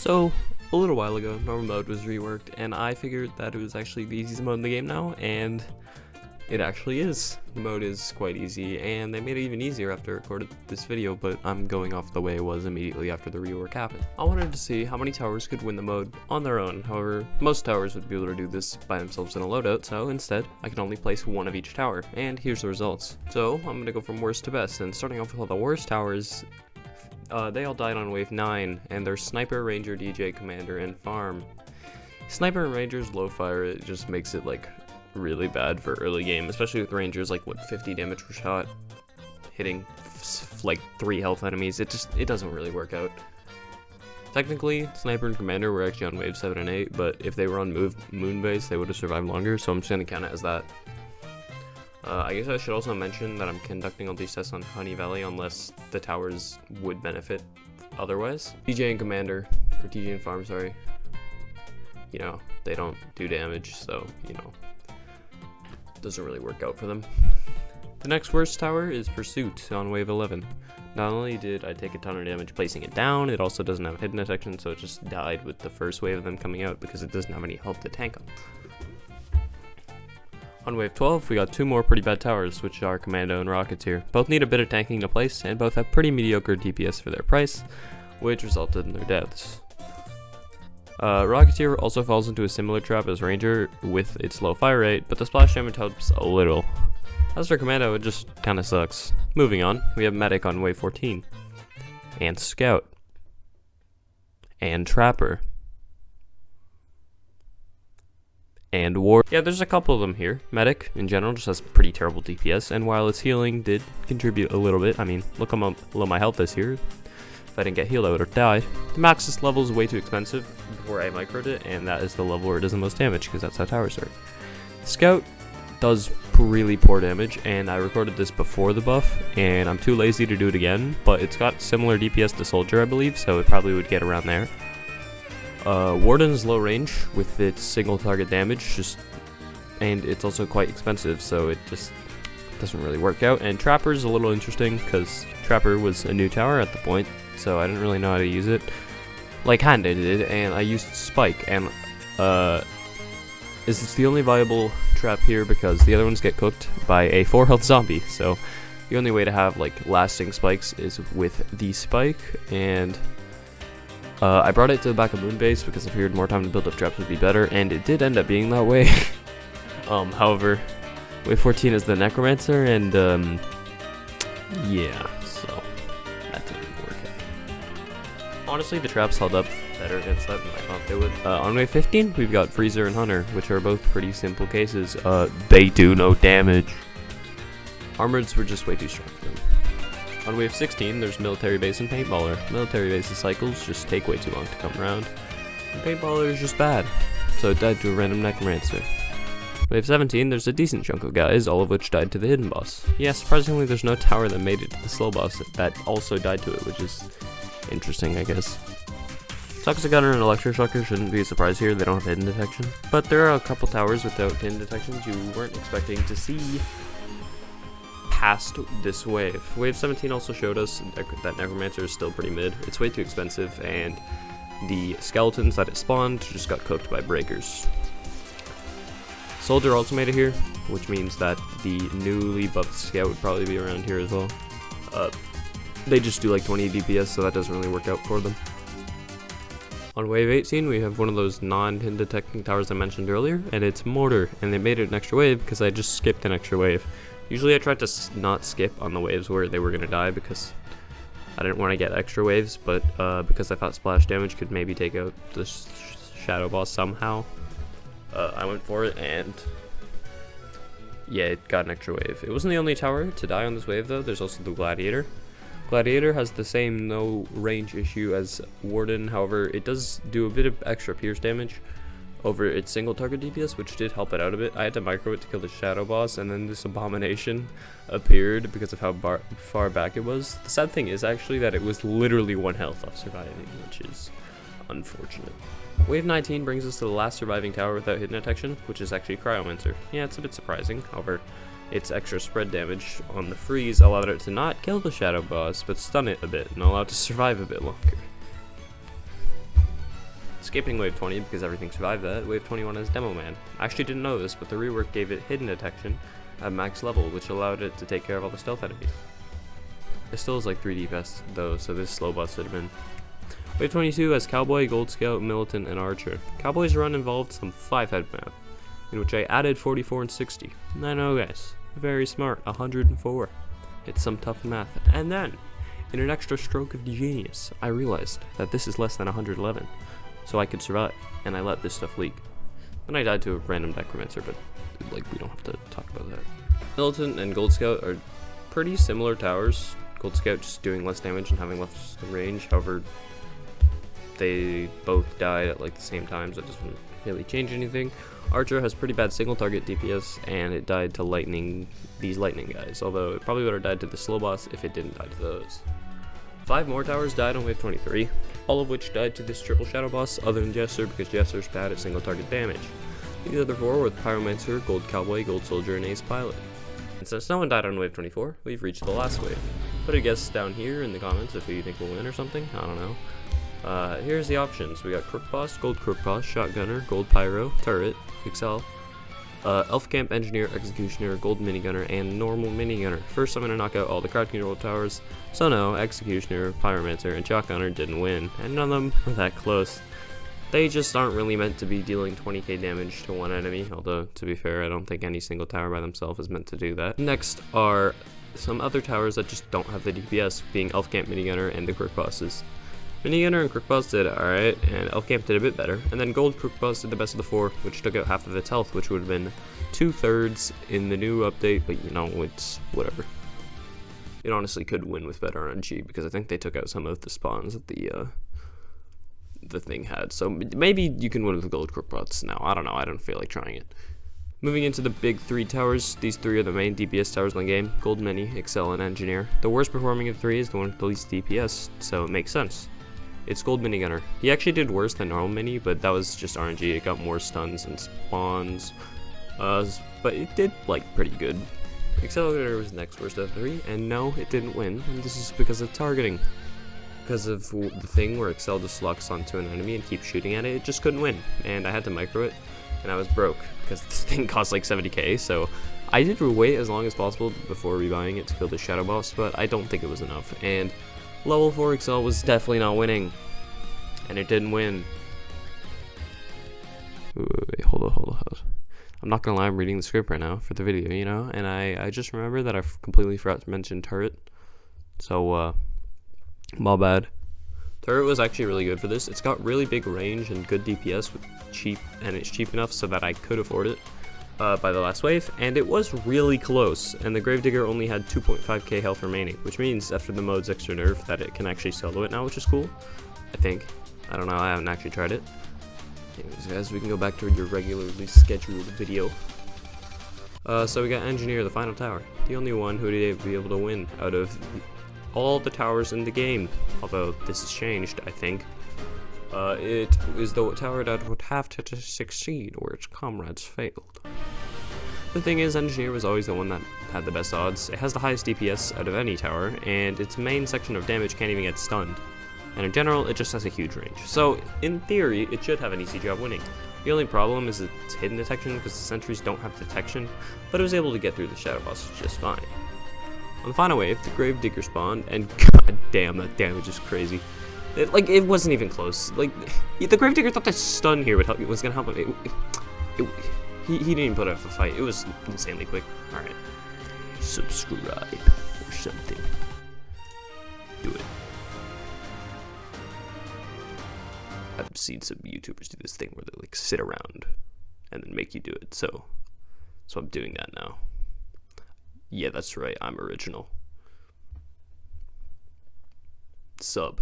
So, a little while ago, normal mode was reworked, and I figured that it was actually the easiest mode in the game now, and it actually is. The mode is quite easy, and they made it even easier after I recorded this video, but I'm going off the way it was immediately after the rework happened. I wanted to see how many towers could win the mode on their own. However, most towers would be able to do this by themselves in a loadout, so instead, I can only place one of each tower, and here's the results. So, I'm gonna go from worst to best, and starting off with all the worst towers, they all died on wave 9, and they're Sniper, Ranger, DJ, Commander, and Farm. Sniper and Ranger's low fire, it just makes it like really bad for early game, especially with Rangers like what 50 damage per shot, hitting like 3 health enemies. It doesn't really work out. Technically, Sniper and Commander were actually on wave 7 and 8, but if they were on moon base, they would have survived longer, so I'm just gonna count it as that. I guess I should also mention that I'm conducting all these tests on Honey Valley unless the towers would benefit otherwise. DJ and Commander, or DJ and Farm, sorry, you know, they don't do damage, so, you know, doesn't really work out for them. The next worst tower is Pursuit on wave 11. Not only did I take a ton of damage placing it down, it also doesn't have hidden detection, so it just died with the first wave of them coming out because it doesn't have any health to tank them. On wave 12, we got 2 more pretty bad towers, which are Commando and Rocketeer. Both need a bit of tanking to place, and both have pretty mediocre DPS for their price, which resulted in their deaths. Rocketeer also falls into a similar trap as Ranger with its low fire rate, but the splash damage helps a little. As for Commando, it just kinda sucks. Moving on, we have Medic on wave 14, and Scout, and Trapper, and War. Yeah, there's a couple of them here. Medic, in general, just has pretty terrible DPS, and while its healing did contribute a little bit, I mean, look how low my health is here. If I didn't get healed, I would have died. The Maxis level is way too expensive before I microed it, and that is the level where it does the most damage, because that's how towers work. Scout does really poor damage, and I recorded this before the buff, and I'm too lazy to do it again, but it's got similar DPS to Soldier, I believe, so it probably would get around there. Warden's low range with its single target damage, and it's also quite expensive, so it just doesn't really work out. And Trapper's a little interesting because Trapper was a new tower at the point, so I didn't really know how to use it. Like Handa did, and I used Spike, and it's the only viable trap here because the other ones get cooked by a 4 health zombie, so the only way to have like lasting spikes is with the Spike, and I brought it to the back of Moon Base because I figured more time to build up traps would be better, and it did end up being that way. However, wave 14 is the Necromancer, and yeah, so that didn't work out. Honestly, the traps held up better against that than I thought they would. On wave 15, we've got Freezer and Hunter, which are both pretty simple cases. They do no damage. Armoreds were just way too strong for them. On wave 16, there's Military Base and Paintballer. Military Base's cycles just take way too long to come around, and Paintballer is just bad, so it died to a random Necromancer. Wave 17, there's a decent chunk of guys, all of which died to the hidden boss. Yeah, surprisingly, there's no tower that made it to the slow boss that also died to it, which is interesting, I guess. Toxic Gunner and Electroshocker shouldn't be a surprise here, they don't have hidden detection, but there are a couple towers without hidden detections you weren't expecting to see past this wave. Wave 17 also showed us that Necromancer is still pretty mid. It's way too expensive, and the skeletons that it spawned just got cooked by breakers. Soldier also made it here, which means that the newly buffed Scout would probably be around here as well. They just do like 20 DPS, so that doesn't really work out for them. On wave 18, we have one of those non-hidden detecting towers I mentioned earlier, and it's Mortar, and they made it an extra wave because I just skipped an extra wave. Usually I tried to not skip on the waves where they were going to die because I didn't want to get extra waves, but because I thought splash damage could maybe take out the shadow boss somehow, I went for it, and yeah, it got an extra wave. It wasn't the only tower to die on this wave though. There's also the Gladiator. Gladiator has the same no range issue as Warden, however it does do a bit of extra pierce damage over its single target DPS, which did help it out a bit. I had to micro it to kill the shadow boss, and then this abomination appeared because of how far back it was. The sad thing is actually that it was literally 1 health off surviving, which is unfortunate. Wave 19 brings us to the last surviving tower without hidden detection, which is actually Cryomancer. Yeah, it's a bit surprising, however its extra spread damage on the freeze allowed it to not kill the shadow boss, but stun it a bit and allow it to survive a bit longer. Skipping Wave 20 because everything survived that, Wave 21 has Demo Man. I actually didn't know this, but the rework gave it hidden detection at max level, which allowed it to take care of all the stealth enemies. It still is like 3 DPS though, so this slow boss should have been. Wave 22 has Cowboy, Gold Scout, Militant, and Archer. Cowboy's run involved some 5-head map, in which I added 44 and 60. I know guys, very smart, 104. It's some tough math. And then, in an extra stroke of genius, I realized that this is less than 111, so I could survive, and I let this stuff leak. Then I died to a random Necromancer, but like we don't have to talk about that. Militant and Gold Scout are pretty similar towers. Gold Scout just doing less damage and having less range, however, they both died at like the same time, so it doesn't really change anything. Archer has pretty bad single target DPS, and it died to these lightning guys, although it probably would have died to the slow boss if it didn't die to those. 5 more towers died on Wave 23, all of which died to this triple shadow boss other than Jester because Jester's bad at single target damage. These other 4 were Pyromancer, Gold Cowboy, Gold Soldier, and Ace Pilot. And since no one died on Wave 24, we've reached the last wave. Put a guess down here in the comments if you think we'll win or something, I don't know. Here's the options. We got Crook Boss, Gold Crook Boss, Shotgunner, Gold Pyro, Turret, Excel, Elf Camp Engineer, Executioner, Gold Minigunner, and Normal Minigunner. First I'm going to knock out all the crowd control towers, so no, Executioner, Pyromancer, and Shotgunner didn't win, and none of them were that close. They just aren't really meant to be dealing 20k damage to one enemy, although to be fair, I don't think any single tower by themselves is meant to do that. Next are some other towers that just don't have the DPS, being Elf Camp Minigunner and the Crook Bosses. Minigunner and Crook Boss did alright, and Elf Camp did a bit better, and then Gold Crook Boss did the best of the 4, which took out half of its health, which would have been 2/3 in the new update, but you know, it's whatever. It honestly could win with better RNG, because I think they took out some of the spawns that the thing had, so maybe you can win with Gold Crook Boss now, I don't know, I don't feel like trying it. Moving into the big 3 towers, these 3 are the main DPS towers in the game, Gold Mini, Excel, and Engineer. The worst performing of the 3 is the one with the least DPS, so it makes sense. It's Gold Minigunner. He actually did worse than normal Mini, but that was just RNG. It got more stuns and spawns, but it did like pretty good. Accelerator was the next worst of the 3, and no, it didn't win, and this is because of targeting. Because of the thing where Excel just locks onto an enemy and keeps shooting at it, it just couldn't win, and I had to micro it, and I was broke, because this thing cost like 70k, so I did wait as long as possible before rebuying it to kill the shadow boss, but I don't think it was enough, and level 4 Excel was definitely not winning, and it didn't win. Wait, hold on. I'm not gonna lie, I'm reading the script right now for the video, you know, and I just remember that I completely forgot to mention Turret, so, my bad. Turret was actually really good for this. It's got really big range and good DPS, and it's cheap enough so that I could afford it by the last wave, and it was really close, and the Gravedigger only had 2.5k health remaining, which means after the mode's extra nerf that it can actually solo it now, which is cool, I think. I don't know, I haven't actually tried it. Anyways guys, we can go back to your regularly scheduled video. So we got Engineer, the final tower, the only one who would be able to win out of all the towers in the game, although this has changed, I think. It is the tower that would have to succeed where its comrades failed. The thing is, Engineer was always the one that had the best odds. It has the highest DPS out of any tower, and its main section of damage can't even get stunned. And in general, it just has a huge range. So, in theory, it should have an easy job winning. The only problem is its hidden detection, because the sentries don't have detection, but it was able to get through the shadow boss just fine. On the final wave, the Gravedigger spawned, and god damn, that damage is crazy. It wasn't even close. Like, the Gravedigger thought that stun here was gonna help him. He didn't even put up a fight. It was insanely quick. Alright. Subscribe or something. Do it. I've seen some YouTubers do this thing where they like sit around and then make you do it. So I'm doing that now. Yeah, that's right. I'm original. Sub.